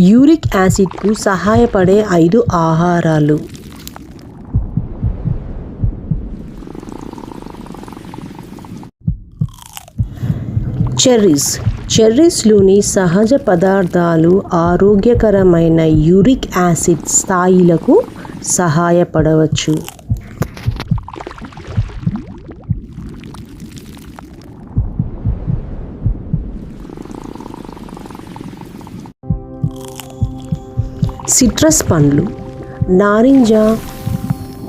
Uric యాసిడ్కు సహాయపడే 5 ఆహారాలు. చెర్రీస్లోని సహజ పదార్థాలు ఆరోగ్యకరమైన యూరిక్ యాసిడ్ స్థాయిలకు సహాయపడవచ్చు. సిట్రస్ పండ్లు, నారింజ,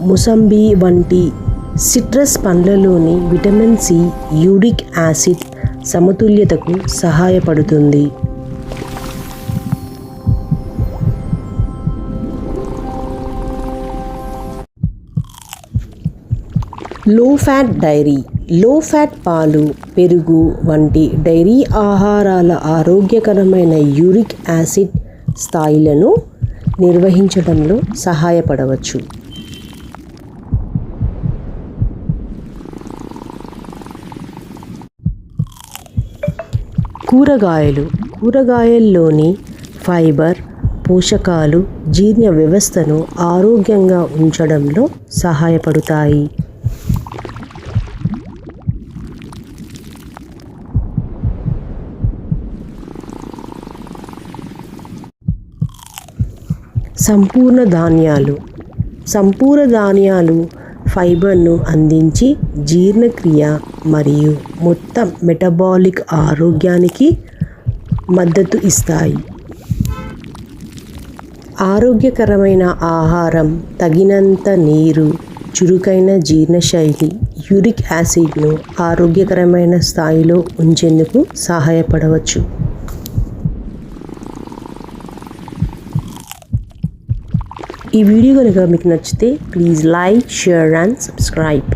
ముసంబి వంటి సిట్రస్ పండ్లలోని విటమిన్ సి యూరిక్ యాసిడ్ సమతుల్యతకు సహాయపడుతుంది. లో ఫ్యాట్ పాలు, పెరుగు వంటి డైరీ ఆహారాల ఆరోగ్యకరమైన యూరిక్ యాసిడ్ స్థాయిలను నిర్వహించడంలో సహాయపడవచ్చు. కూరగాయల్లోని ఫైబర్, పోషకాలు జీర్ణ వ్యవస్థను ఆరోగ్యంగా ఉంచడంలో సహాయపడతాయి. సంపూర్ణ ధాన్యాలు ఫైబర్ను అందించి జీర్ణక్రియ మరియు మొత్తం మెటబాలిక్ ఆరోగ్యానికి మద్దతు ఇస్తాయి. ఆరోగ్యకరమైన ఆహారం, తగినంత నీరు, చురుకైన జీర్ణశైలి యూరిక్ యాసిడ్ను ఆరోగ్యకరమైన స్థాయిలో ఉంచేందుకు సహాయపడవచ్చు. ఈ వీడియో కనుక మీకు నచ్చితే please like, share and subscribe.